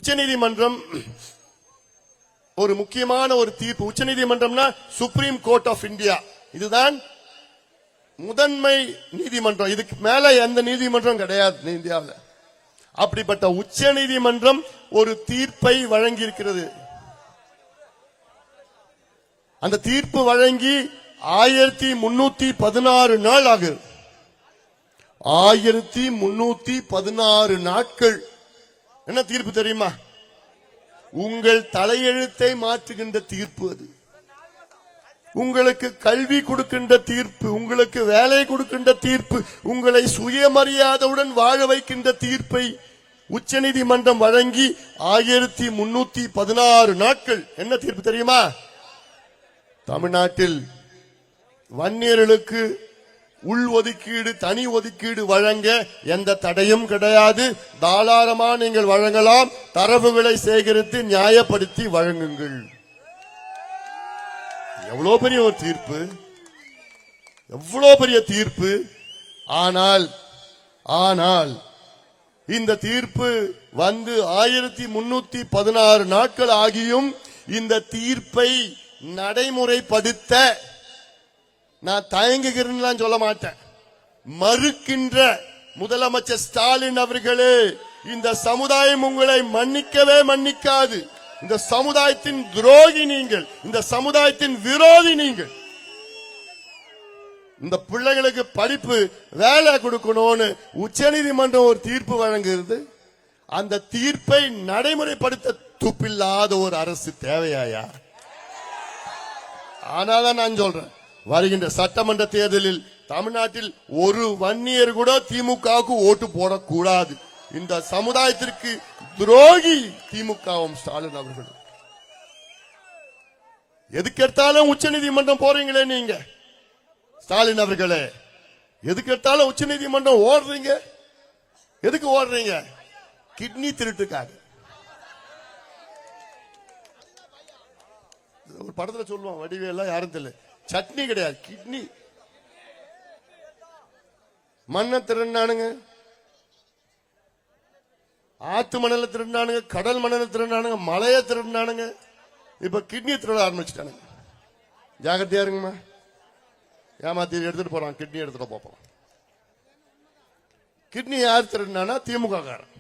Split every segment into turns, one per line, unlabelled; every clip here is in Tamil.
உச்சநீதிமன்றம் ஒரு முக்கியமான ஒரு தீர்ப்பு. உச்சநீதிமன்றம்னா சுப்ரீம் கோர்ட் ஆஃப் இந்தியா, இதுதான் முதன்மை நீதிமன்றம். இதுக்கு மேல எந்த நீதிமன்றம் கிடையாது இந்தியாவில். அப்படிப்பட்ட உச்ச நீதிமன்றம் ஒரு தீர்ப்பை வழங்கி இருக்கிறது. அந்த தீர்ப்பு வழங்கி 1316 நாள் ஆகுது. 1316 நாட்கள். என்ன தீர்ப்பு தெரியுமா? உங்கள் தலையெழுத்தை மாற்றுகின்ற தீர்ப்பு அது. உங்களுக்கு கல்வி கொடுக்கின்ற தீர்ப்பு, உங்களுக்கு வேலை கொடுக்கின்ற தீர்ப்பு, உங்களை சுயமரியாதையுடன் வாழ வைக்கின்ற தீர்ப்பை உச்சநீதிமன்றம் வழங்கி 1316 நாட்கள். என்ன தீர்ப்பு தெரியுமா? தமிழ்நாட்டில் வன்னியர்களுக்கு உள் ஒதுக்கீடு, தனி ஒதுக்கீடு வழங்க எந்த தடையும் கிடையாது. தாராளமா நீங்கள் வழங்கலாம். தரவுகளை சேகரித்து நியாயப்படுத்தி வழங்குங்கள். எவ்வளவு பெரிய ஒரு தீர்ப்பு, எவ்வளவு பெரிய தீர்ப்பு. ஆனால் இந்த தீர்ப்பு வந்து 1316 நாட்கள் ஆகியும் இந்த தீர்ப்பை நடைமுறைப்படுத்த நான் தயங்குகிறேன் சொல்ல மாட்டேன். மறுக்கின்ற முதலமைச்சர் ஸ்டாலின் அவர்களே, இந்த சமுதாயம் உங்களை மன்னிக்கவே மன்னிக்காது. இந்த சமுதாயத்தின் துரோகி நீங்கள், இந்த சமுதாயத்தின் விரோதி நீங்கள். இந்த பிள்ளைகளுக்கு படிப்பு வேலை கொடுக்கணும்னு உச்சநீதிமன்றம் ஒரு தீர்ப்பு வழங்குகிறது. அந்த தீர்ப்பை நடைமுறைப்படுத்த துப்பில்லாத ஒரு அரசு தேவையாயா? ஆனாதான் நான் சொல்றேன், வருகின்ற சட்டமன்ற தேர்தலில் தமிழ்நாட்டில் ஒரு வன்னியர் கூட திமுகவுக்கு ஓட்டு போடக்கூடாது. இந்த சமுதாயத்திற்கு துரோகி திமுகவும் ஸ்டாலின் அவர்கள். எதுக்கெடுத்தாலும் உச்சநீதிமன்றம் போறீங்களே நீங்க ஸ்டாலின் அவர்களே, எதுக்கெடுத்தாலும் உச்சநீதிமன்றம் ஓடுறீங்க. எதுக்கு ஓடுறீங்க? கிட்னி திருட்டுக்காக. ஒரு படத்துல சொல்லுவான், வடிவேல யாரும் தெரியல, சட்னி கிடையாது கிட்னி. மண்ணை திருடினானுங்க, ஆத்து மணல திருடினானுங்க, கடல் மணல திருடினானுங்க, மலைய திருடினானுங்க, இப்ப கிட்னி திருட ஆரம்பிச்சுட்டானுங்க. ஜாகிரதையா இருங்கம்மா. ஏமாத்தி எடுத்துட்டு போறான், கிட்னி எடுத்துட்டு போறான். கிட்னி யார் திருடினா? திமுக காரன்,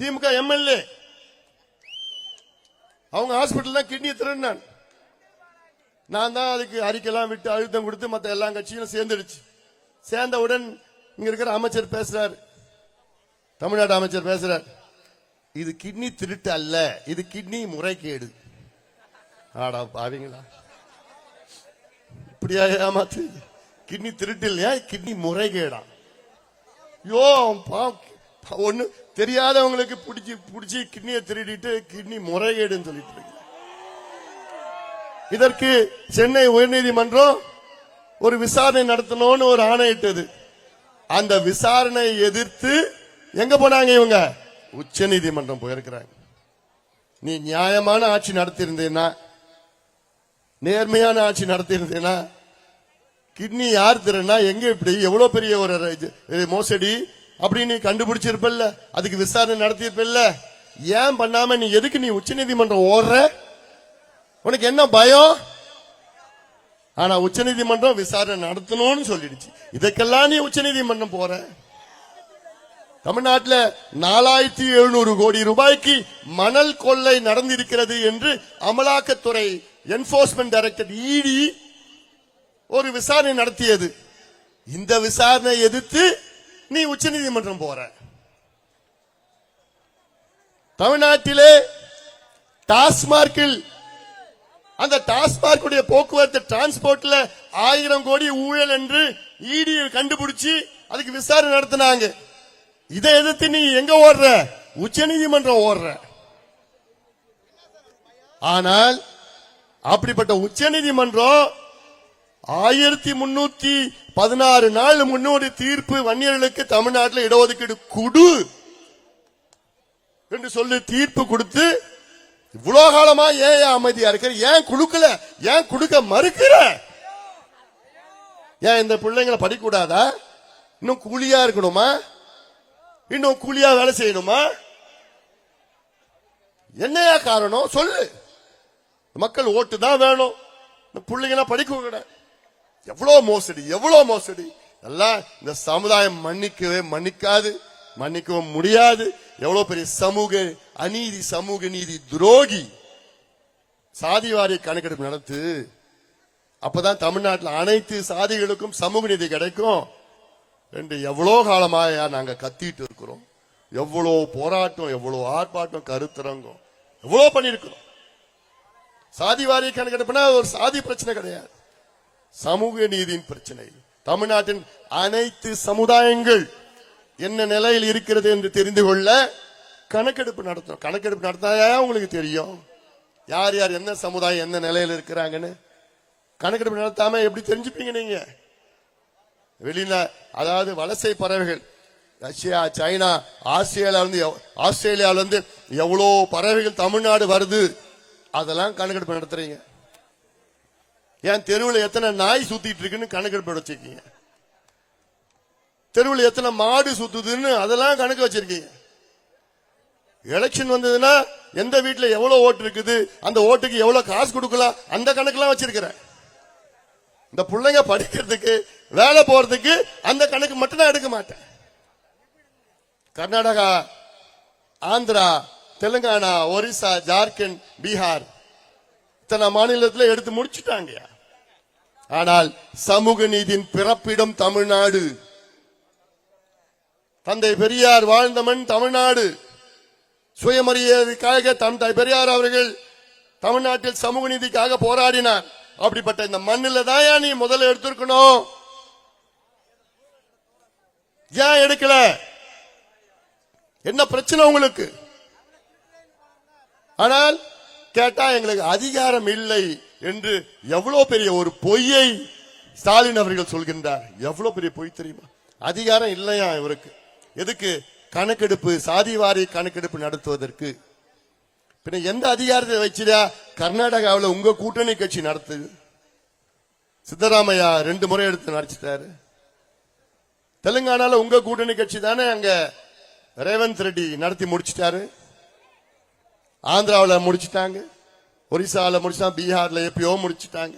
திமுக எம்எல்ஏ. அவங்க ஹாஸ்பிட்டல் கிட்னி திருடினான். நான் தான் அதுக்கு அறிக்கைலாம் விட்டு அழுத்தம் கொடுத்து மற்ற எல்லா கட்சிகளும் சேர்ந்துடுச்சு. சேர்ந்தவுடன் இங்க இருக்கிற அமைச்சர் பேசுறாரு, தமிழ்நாடு அமைச்சர் பேசுறார், இது கிட்னி திருட்டு அல்ல, இது கிட்னி முறைகேடு. ஆடா பாவீங்களா, இப்படியா ஏமாத்து? கிட்னி திருட்டு இல்லையா, கிட்னி முறைகேடா? யோ ஒண்ணு தெரியாதவங்களுக்கு பிடிச்சி கிட்னியை திருடிட்டு கிட்னி முறைகேடுன்னு சொல்லிட்டு இருக்கு. இதற்கு சென்னை உயர்நீதிமன்றம் ஒரு விசாரணை நடத்தணும்னு ஒரு ஆணையிட்டது. அந்த விசாரணை எதிர்த்து எங்க போனாங்க இவங்க? உச்ச நீதிமன்றம் போயிருக்கிறாங்க. நீ நியாயமான ஆட்சி நடத்தியிருந்தேன்னா, நேர்மையான ஆட்சி நடத்தியிருந்தேன்னா, கிட்னி யார் திருடுனா, எங்க இப்படி எவ்வளவு பெரிய ஒரு மோசடி அப்படின்னு கண்டுபிடிச்சிருப்பல்ல, அதுக்கு விசாரணை நடத்தியிருப்பல்ல. ஏன் பண்ணாம நீ எதுக்கு நீ உச்ச நீதிமன்றம் ஓடுற? உனக்கு என்ன பயம்? ஆனா உச்ச நீதிமன்றம் விசாரணை நடத்தணும்னு சொல்லிடுச்சு. இதற்கெல்லாம் நீ உச்ச நீதிமன்றம் போற? தமிழ்நாட்டில் 4700 கோடி ரூபாய்க்கு மணல் கொள்ளை நடந்திருக்கிறது என்று அமலாக்கத்துறை என்போர்ஸ்மெண்ட் டைரக்டர் இடி ஒரு விசாரணை நடத்தியது. இந்த விசாரணை எதிர்த்து நீ உச்ச நீதிமன்றம் போற. தமிழ்நாட்டிலே டாஸ்மார்க்கில், அந்த டாஸ்மார்க்குடைய போக்குவரத்து டிரான்ஸ்போர்ட்ல 1000 கோடி ஊழல் என்று இடி கண்டுபிடிச்சு அதுக்கு விசாரணை நடத்தினாங்க. இதை எதிர்த்து நீ எங்க ஓடுற? உச்ச நீதிமன்றம் ஓடுற. ஆனால் அப்படிப்பட்ட உச்ச நீதிமன்றம் 1316 நாள் முன்னோடி தீர்ப்பு வன்னியர்களுக்கு தமிழ்நாட்டில் இடஒதுக்கீடு கொடு என்று சொல்லி தீர்ப்பு கொடுத்து இவ்வளவு காலமா ஏன் அமைதியா இருக்கிற? ஏன் கொடுக்கல? ஏன் கொடுக்க மறுக்கிற? ஏன் இந்த பிள்ளைங்களை படிக்கூடாதா? இன்னும் கூலியா இருக்கணுமா? இன்னும் கூலியா வேலை செய்யணுமா? என்னையா காரணம் சொல்லு. மக்கள் ஓட்டு தான் வேணும், பிள்ளைங்கலாம் படிக்க கூடாது. எவ்வளவு மோசடி, எவ்வளவு மோசடி. எல்லாம் இந்த சமுதாயம் மன்னிக்காது, மன்னிக்கவும் முடியாது. எவ்வளவு பெரிய சமூக அநீதி, சமூக நீதி துரோகி. சாதிவாரி கணக்கெடுப்பு நடத்து, அப்பதான் தமிழ்நாட்டில் அனைத்து சாதிகளுக்கும் சமூக நீதி கிடைக்கும் என்று எவ்வளவு காலமாக நாங்க கத்திட்டு இருக்கிறோம். எவ்வளவு போராட்டம், எவ்வளவு ஆர்ப்பாட்டம், கருத்தரங்கம் எவ்வளவு பண்ணிருக்கிறோம். சாதிவாரி கணக்கெடுப்புனா ஒரு சாதி பிரச்சனை கிடையாது, சமூக நீதியின் பிரச்சனை. தமிழ்நாட்டின் அனைத்து சமுதாயங்கள் என்ன நிலையில் இருக்கிறது என்று தெரிந்து கொள்ள கணக்கெடுப்பு நடத்தணும். கணக்கெடுப்பு நடத்தாயா உங்களுக்கு தெரியும் யார் யார் என்ன சமுதாயம் என்ன நிலையில் இருக்கிறாங்கன்னு? கணக்கெடுப்பு நடத்தாம எப்படி தெரிஞ்சுப்பீங்க நீங்க? அதாவது வலசை பறவைகள் ரஷ்யா, சைனா, ஆஸ்திரேலியாவிலிருந்து எவ்வளோ பறவைகள் தமிழ்நாடு வருது, அதெல்லாம் கணக்கெடுப்பு நடத்துறீங்க. ஏன் தெருவில் எத்தனை நாய் சுத்திட்டு இருக்குன்னு கணக்கெடுப்பு வச்சிருக்கீங்க. தெருவில் எத்தனை மாடு சுத்துதுன்னு அதெல்லாம் கணக்கு வச்சிருக்கீங்க. எலெக்ஷன் வந்ததுன்னா எந்த வீட்டுல எவ்வளவு ஓட்டு இருக்குது, அந்த ஓட்டுக்கு எவ்வளவு காசு கொடுக்கலாம், அந்த கணக்கெல்லாம் வச்சிருக்கிறேன். இந்த பிள்ளைங்க படிக்கிறதுக்கு வேலை போறதுக்கு அந்த கணக்கு மட்டும் நான் எடுக்க மாட்டேன். கர்நாடகா, ஆந்திரா, தெலுங்கானா, ஒரிசா, ஜார்க்கண்ட், பீகார் இத்தனை மாநிலத்தில் எடுத்து முடிச்சுட்டாங்க. ஆனால் சமூக நீதியின் பிறப்பிடம் தமிழ்நாடு. தந்தை பெரியார் வாழ்ந்த மண் தமிழ்நாடு. சுயமரியாதைக்காக தந்தை பெரியார் அவர்கள் தமிழ்நாட்டில் சமூக நீதிக்காக போராடினார். அப்படிப்பட்ட இந்த மண்ணில் தான் நீ முதல்ல எடுத்திருக்கணும். ஏன் எடுக்கல? என்ன பிரச்சனை உங்களுக்கு? ஆனால் கேட்டா எங்களுக்கு அதிகாரம் இல்லை என்று எவ்வளவு பெரிய ஒரு பொய்யை ஸ்டாலின் அவர்கள் சொல்கின்றார். எவ்வளவு பெரிய பொய் தெரியுமா? அதிகாரம் இல்லையா இவருக்கு? எதுக்கு? கணக்கெடுப்பு, சாதிவாரி கணக்கெடுப்பு நடத்துவதற்கு. பின்ன எந்த அதிகாரத்தை வச்சியா? கர்நாடகாவில் உங்க கூட்டணி கட்சி நடத்துது. சித்தராமையா 2 முறை எடுத்து நடத்திட்டாரு. தெலுங்கானால உங்க கூட்டணி கட்சி தானே அங்க ரேவந்த் ரெட்டி நடத்தி முடிச்சிட்டாரு. ஆந்திராவில் முடிச்சிட்டாங்க, ஒரிசாவில் முடிச்சாங்க, பீகார்ல எப்பயோ முடிச்சிட்டாங்க.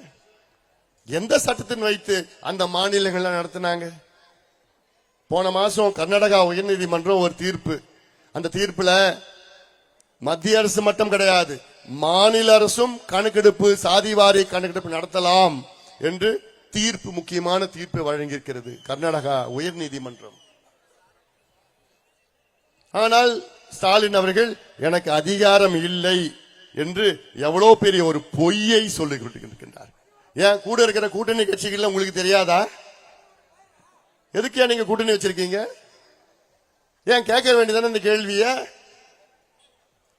எந்த சட்டத்தின் வைத்து அந்த மாநிலங்கள்ல நடத்தினாங்க? போன மாசம் கர்நாடகா உயர்நீதிமன்றம் ஒரு தீர்ப்பு, அந்த தீர்ப்புல மத்திய அரசு மட்டும் கிடையாது, மாநில அரசும் கணக்கெடுப்பு, சாதிவாரி கணக்கெடுப்பு நடத்தலாம் என்று தீர்ப்பு, முக்கியமான தீர்ப்பு வழங்கியிருக்கிறது கர்நாடகா உயர்நீதிமன்றம். ஆனால் ஸ்டாலின் அவர்கள் எனக்கு அதிகாரம் இல்லை என்று எவ்வளவு பெரிய ஒரு பொய்யை சொல்லிக் கொண்டிருக்கின்றார். ஏன் கூட இருக்கிற கூட்டணி கட்சிகள் உங்களுக்கு தெரியாதா? எதுக்கு நீங்க கூட்டணி வச்சிருக்கீங்க? ஏன் கேட்க வேண்டியதானே இந்த கேள்விய?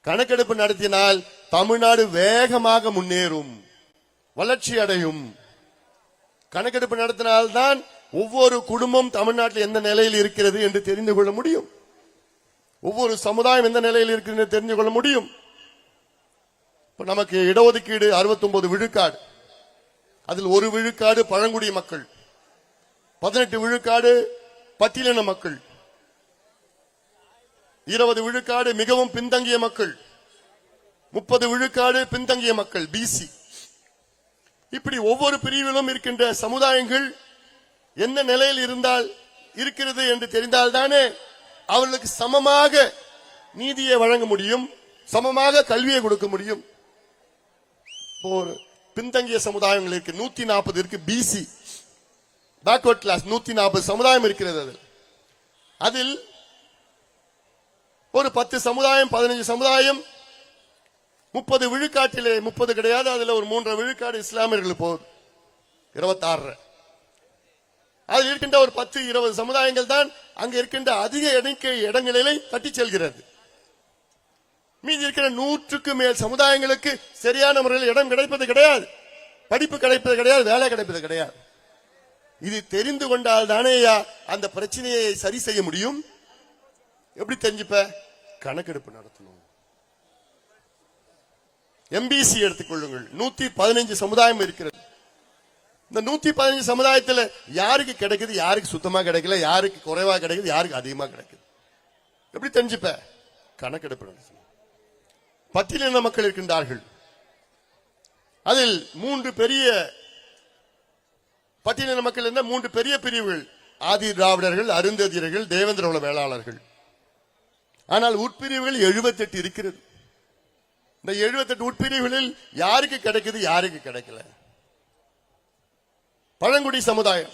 கணக்கெடுப்பு நடத்தினால் தமிழ்நாடு வேகமாக முன்னேறும், வளர்ச்சி அடையும். கணக்கெடுப்பு நடத்தினால்தான் ஒவ்வொரு குடும்பம் தமிழ்நாட்டில் எந்த நிலையில் இருக்கிறது என்று தெரிந்து கொள்ள முடியும். ஒவ்வொரு சமுதாயம் எந்த நிலையில் இருக்கிறது தெரிந்து கொள்ள முடியும். இப்ப நமக்கு இடஒதுக்கீடு 69 விழுக்காடு, அதில் 1 விழுக்காடு பழங்குடி மக்கள், 18 விழுக்காடு பட்டியலின மக்கள், 20 விழுக்காடு மிகவும் பின்தங்கிய மக்கள், 30 விழுக்காடு பின்தங்கிய மக்கள் பிசி. இப்படி ஒவ்வொரு பிரிவிலும் இருக்கின்ற சமுதாயங்கள் என்ன நிலையில் இருந்தால் இருக்கிறது என்று தெரிந்தால்தானே அவர்களுக்கு சமமாக நீதியை வழங்க முடியும், சமமாக கல்வியை கொடுக்க முடியும். ஒரு பின்தங்கிய சமுதாயங்கள் இருக்கு, 140 இருக்கு பிசி, பேக்வர்ட் கிளாஸ் 140 சமுதாயம் இருக்கிறது. அதில் ஒரு 10 சமுதாயம், 15 சமுதாயம் 30 விழுக்காட்டிலே 30 கிடையாது, அதுல ஒரு 3 விழுக்காடு இஸ்லாமியர்கள் போகுது 26. அதில் இருக்கின்ற ஒரு 10-20 சமுதாயங்கள் தான் அங்க இருக்கின்ற அதிக எண்ணிக்கை இடங்களிலே தட்டி செல்கிறது. மீதி இருக்கிற 100க்கு மேல் சமுதாயங்களுக்கு சரியான முறையில் இடம் கிடைப்பது கிடையாது, படிப்பு கிடைப்பது கிடையாது, வேலை கிடைப்பது கிடையாது. இது தெரிந்து கொண்டால் தானே அந்த பிரச்சனையை சரி செய்ய முடியும். எப்படி தெரிஞ்சுப்ப? கணக்கெடுப்பு நடத்தணும். எம்பிசி எடுத்துக்கொள்ளுங்கள், 115 சமுதாயம் இருக்கிறது. இந்த 115 சமுதாயத்தில் யாருக்கு கிடைக்குது, யாருக்கு சுத்தமா கிடைக்கல, யாருக்கு குறைவா கிடைக்குது, யாருக்கு அதிகமா கிடைக்குது? எப்படி தெரிஞ்சுப்ப? கணக்கெடுப்பு நடத்தணும். பட்டியலின மக்கள் இருக்கின்றார்கள். அதில் 3 பெரிய பட்டியலின மக்கள் என்ற 3 பெரிய பிரிவுகள்: ஆதி திராவிடர்கள், அருந்ததியர்கள், தேவேந்திர குல வேளாளர்கள். ஆனால் உட்பிரிவுகள் 78 இருக்கிறது. இந்த 78 உட்பிரிவுகளில் யாருக்கு கிடைக்குது, யாருக்கு கிடைக்கல? பழங்குடி சமுதாயம்.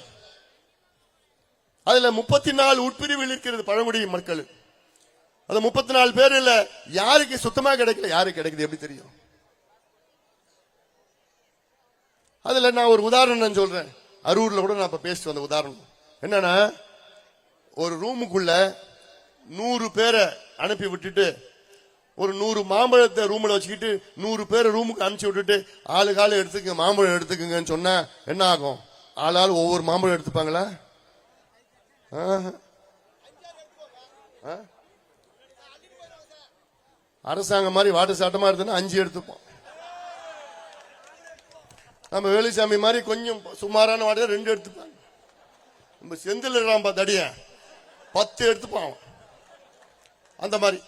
அதுல 34 உட்பிரிவுகள் இருக்கிறது பழங்குடி மக்கள். அது 34 பேர்ல யாருக்கு சுத்தமா கிடைக்கல, யாருக்கு கிடைக்குது எப்படி தெரியும்? அதுல நான் ஒரு உதாரணம் சொல்றேன். அரூர்ல கூட நான் இப்ப பேசிட்டு வந்த உதாரணம் என்னன்னா, ஒரு ரூமுக்குள்ள 100 பேரை அனுப்பி விட்டுட்டு, ஒரு 100 மாம்பழத்தை ரூம்ல வச்சுக்கிட்டு 100 பேரை ரூமுக்கு அனுப்பிச்சு விட்டுட்டு, ஆளு எடுத்துக்க, மாம்பழம் எடுத்துக்குங்கன்னு சொன்னா என்ன ஆகும்? ஆளாள் ஒவ்வொரு மாம்பழம் எடுத்துப்பாங்களா? அரசாங்கம் மாதிரி வாட்டு சாட்டமா இருந்ததுன்னா 5 எடுத்துப்போம். நம்ம வேலுசாமி மாதிரி கொஞ்சம் சுமாரான வாட 2 எடுத்துப்பாங்க. நம்ம செந்தில் இருக்கான் தடிய 10 எடுத்துப்பான். அந்த மாதிரி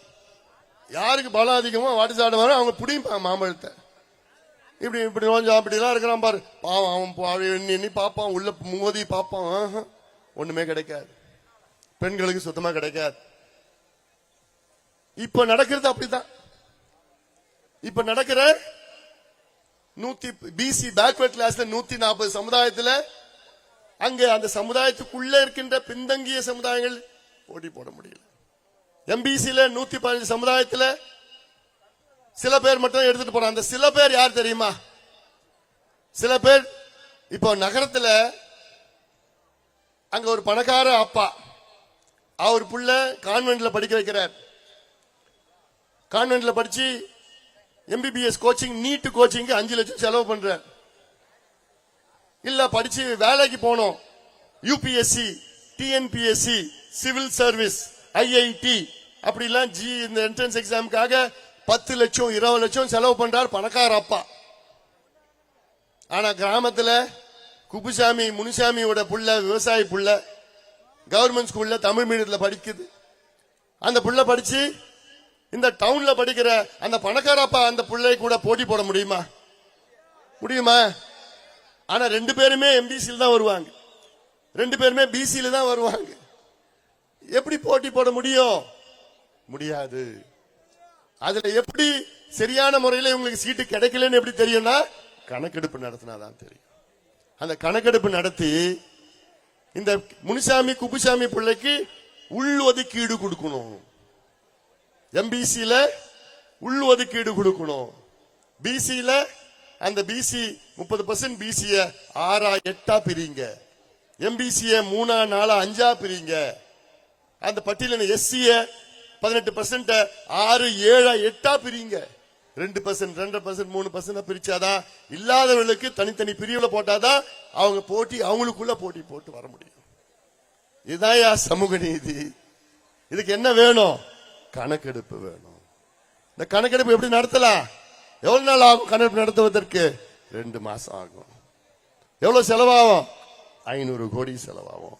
யாருக்கு பலம் அதிகமோ வாட்டு சாட்டம் அவங்க பிடிப்பாங்க மாம்பழத்தை. இப்படி கொஞ்சம் அப்படிலாம் இருக்கிறான் பாரு, பாவம். அவன் எண்ணி பாப்பான், உள்ள மோதி பாப்பான், ஒண்ணுமே கிடைக்காது. பெண்களுக்கு சுத்தமா கிடைக்காது. இப்ப நடக்கிறது அப்படிதான். இப்ப நடக்கிற பிசி பேக்வர்ட் கிளாஸ்ல 140 சமுதாயத்துல அங்க அந்த சமுதாயத்துக்குள்ள இருக்கின்ற பின்தங்கிய சமுதாயங்கள் போட்டி போட முடியல. எம்பிசில 115 சமுதாயத்துல சில பேர் மட்டும் எடுத்துட்டு போறாங்க. அந்த சில பேர் யார் தெரியுமா? சில பேர் இப்போ நகரத்துல அங்க ஒரு பணக்கார அப்பா, அவர் புள்ள கான்வென்ட்ல படிக்க வைக்கிறார். கான்வென்ட்ல படிச்சு எம்பிபிஎஸ் கோச்சிங், நீட் கோச்சிங் 5 லட்சம் செலவு பண்றார். இல்ல படிச்சு வேலைக்கு போனோம், UPSC, TNPSC, civil service, IIT அப்படிலாம் இந்த என்ட்ரன்ஸ் எக்ஸாமுக்காக 10 லட்சம் 20 லட்சம் செலவு பண்றார் பணக்கார அப்பா. ஆனா கிராமத்துல குப்புசாமி முனுசாமியோட புள்ள, விவசாயி புள்ள, கவர்மெண்ட் ஸ்கூல்ல தமிழ் மீடியத்துல படிக்குது. அந்த புள்ள படிச்சு இந்த டவுன்ல படிக்கிற அந்த பணக்கார அப்பா அந்த புள்ளை கூட போட்டி போட முடியுமா? முடியுமா? ஆனா 2 பேருமே எம்பிசில தான் வருவாங்க, 2 பேருமே பிசில தான் வருவாங்க. எப்படி போட்டி போட முடியும்? முடியாது. அதுல எப்படி சரியான முறையில் உங்களுக்கு சீட்டு கிடைக்கலன்னு எப்படி தெரியும்னா, கணக்கெடுப்பு நடத்தினாதான் தெரியும். அந்த கணக்கெடுப்பு நடத்தி இந்த முனுசாமி குப்புசாமி பிள்ளைக்கு உள் ஒதுக்கீடு கொடுக்கணும். எம்பிசில உள் ஒதுக்கீடு கொடுக்கணும். பிசில அந்த பிசி 30% பிசிய 6 8 பிரிங்க, எம்பிசிய 3 4 5 பிரிங்க. அந்த பட்டியலின எஸ்சிய 18% 6 7 8 பிரிங்க. 2% 2% 3% பிரிச்சாதான், இல்லாதவர்களுக்கு தனித்தனி பிரிவுல போட்டாதான் அவங்க போட்டி, அவங்களுக்குள்ள போட்டி போட்டு வர முடியும். இதுதான் சமூக நீதி. இதுக்கு என்ன வேணும்? கணக்கெடுப்பு வேணும். இந்த கணக்கெடுப்பு எப்படி நடத்தலாம்? எவ்வளவு நாள் ஆகும் கணக்கெடுப்பு நடத்துவதற்கு? 2 மாசம் ஆகும். எவ்வளவு செலவாகும்? 500 கோடி செலவாகும்.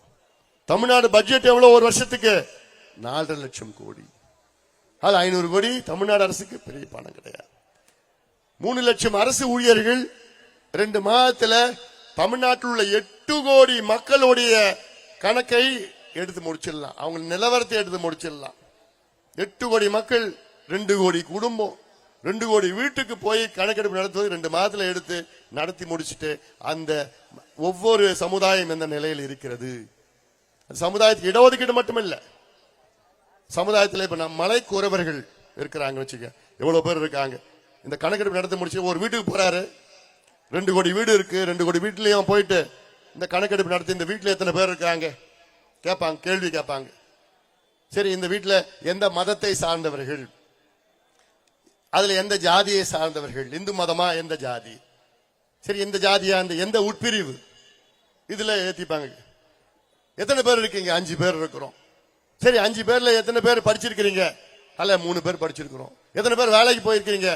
தமிழ்நாடு பட்ஜெட் எவ்வளவு ஒரு வருஷத்துக்கு? 4.5 லட்சம் கோடி. அது 500 கோடி தமிழ்நாடு அரசுக்கு பெரிய பணம் கிடையாது. 3 லட்சம் அரசு ஊழியர்கள் 2 மாதத்துல தமிழ்நாட்டில் உள்ள 8 கோடி மக்களுடைய கணக்கை எடுத்து முடிச்சிடலாம். அவங்க நிலவரத்தை எடுத்து முடிச்சிடலாம். 8 கோடி மக்கள், 2 கோடி குடும்பம், 2 கோடி வீட்டுக்கு போய் கணக்கெடுப்பு நடத்துவது 2 மாதத்துல எடுத்து நடத்தி முடிச்சுட்டு, அந்த ஒவ்வொரு சமுதாயம் எந்த நிலையில் இருக்கிறது, சமுதாயத்துக்கு இடஒதுக்கீடு மட்டுமில்ல, சமுதாயத்தில் இப்ப நம்ம மலை குறவர்கள் இருக்கிறாங்க வச்சுக்க, எவ்வளவு பேர் இருக்காங்க. இந்த கணக்கெடுப்பு நடத்த முடிச்சு ஒரு வீட்டுக்கு போறாரு, 2 கோடி வீடு இருக்கு, 2 கோடி வீட்லயும் போயிட்டு இந்த கணக்கெடுப்பு நடத்தி இந்த வீட்டுல எத்தனை பேர் இருக்காங்க கேட்பாங்க, கேள்வி கேட்பாங்க. சரி, இந்த வீட்டுல எந்த மதத்தை சார்ந்தவர்கள், அதுல எந்த ஜாதியை சார்ந்தவர்கள், இந்து மதமா எந்த ஜாதி, சரி எந்த ஜாதியா, அந்த எந்த உட்பிரிவு, இதுல ஏத்திப்பாங்க. எத்தனை பேர் இருக்கீங்க? 5 பேர் இருக்கிறோம். சரி, 5 பேர்ல எத்தனை பேர் படிச்சிருக்கிறீங்க? அல்ல 3 பேர் படிச்சிருக்கிறோம். எத்தனை பேர் வேலைக்கு போயிருக்கீங்க?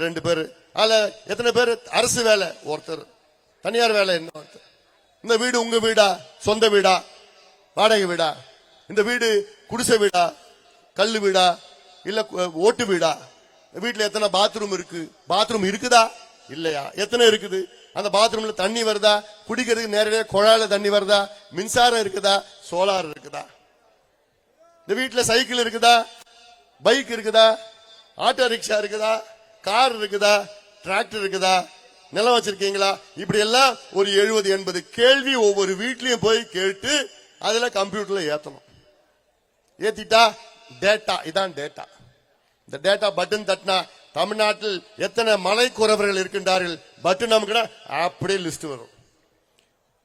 2 பேர். அல்ல எத்தனை பேர் அரசு வேலை? ஒருத்தர். தனியார் வேலை என்ன ஒருத்தர். இந்த வீடு உங்க வீடா, சொந்த வீடா, வாடகை வீடா, இந்த வீடு குடிசை வீடா, கல்லு வீடா இல்ல ஓட்டு வீடா? வீட்டுல எத்தனை பாத்ரூம் இருக்கு? பாத்ரூம் இருக்குதா இல்லையா? எத்தனை இருக்குது? அந்த பாத்ரூம்ல தண்ணி வருதா? குடிக்கிறதுக்கு நேரடியாக குழாயில தண்ணி வருதா? மின்சாரம் இருக்குதா? சோலார் இருக்குதா? இந்த வீட்டுல சைக்கிள் இருக்குதா? பைக் இருக்குதா? ஆட்டோ ரிக்ஷா இருக்குதா? கார் இருக்குதா? டிராக்டர் இருக்குதா? நிலம் வச்சிருக்கீங்களா? இப்படி எல்லாம் ஒரு 70-80 கேள்வி ஒவ்வொரு வீட்லயும் போய் கேட்டு அதுல கம்ப்யூட்டர்ல ஏத்தணும். ஏத்திட்டா டேட்டா, இதான் டேட்டா. இந்த டேட்டா பட்டன் தட்டினா தமிழ்நாட்டில் எத்தனை மலைக்குறவர்கள் இருக்கின்றார்கள் பட்டன் நமக்கு அப்படியே லிஸ்ட் வரும்.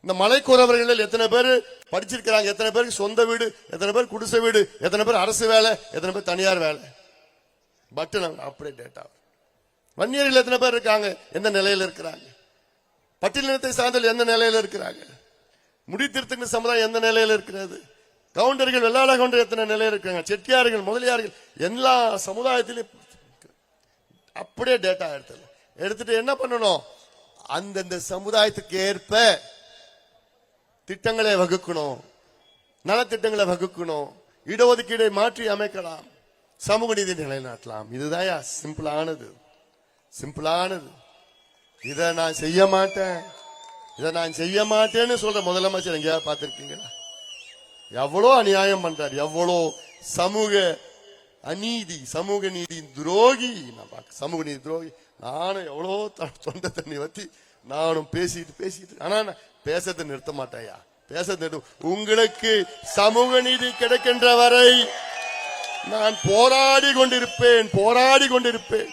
இந்த மலைக்குறவர்கள் எத்தனை பேர் படிச்சிருக்கிறாங்க, எத்தனை பேருக்கு சொந்த வீடு, எத்தனை பேர் குடிசை வீடு, எத்தனை பேர் அரசு வேலை, எத்தனை பேர் தனியார் வேலை, பட்டன் அப்படியே டேட்டா. வன்னியர்கள் எத்தனை பேர் இருக்காங்க, எந்த நிலையில இருக்கிறாங்க, பட்டியலினத்தை சார்ந்தல் எந்த நிலையில இருக்கிறாங்க, முடித்திருத்துக்கு சமுதாயம் எந்த நிலையில இருக்கிறது, கவுண்டர்கள் வெள்ளாள கவுண்டர் எத்தனை நிலையில இருக்காங்க, செட்டியார்கள் முதலியார்கள் எல்லா சமுதாயத்திலும் அப்படியே டேட்டா எடுத்துட்டு என்ன பண்ணணும், அந்தந்த சமுதாயத்துக்கு ஏற்ப திட்டங்களை வகுக்கணும், நலத்திட்டங்களை வகுக்கணும், இடஒதுக்கீடை மாற்றி அமைக்கலாம், சமூக நீதி நிலைநாட்டலாம். இதுதான் சிம்பிளானது. இதை நான் செய்ய மாட்டேன்னு சொல்ற முதலமைச்சர் எங்கேயாவது பார்த்திருக்கீங்களா? எவ்வளோ அநியாயம் பண்றாரு, எவ்வளோ சமூக அநீதி, சமூக நீதி துரோகி. நான் பார்க்க சமூக நீதி துரோகி. நானும் எவ்வளோ தொண்டை தண்ணி வத்தி நானும் பேசிட்டு ஆனா பேசத்தை நிறுத்த மாட்டேயா, உங்களுக்கு சமூக நீதி கிடைக்கின்ற வரை நான் போராடி கொண்டிருப்பேன்.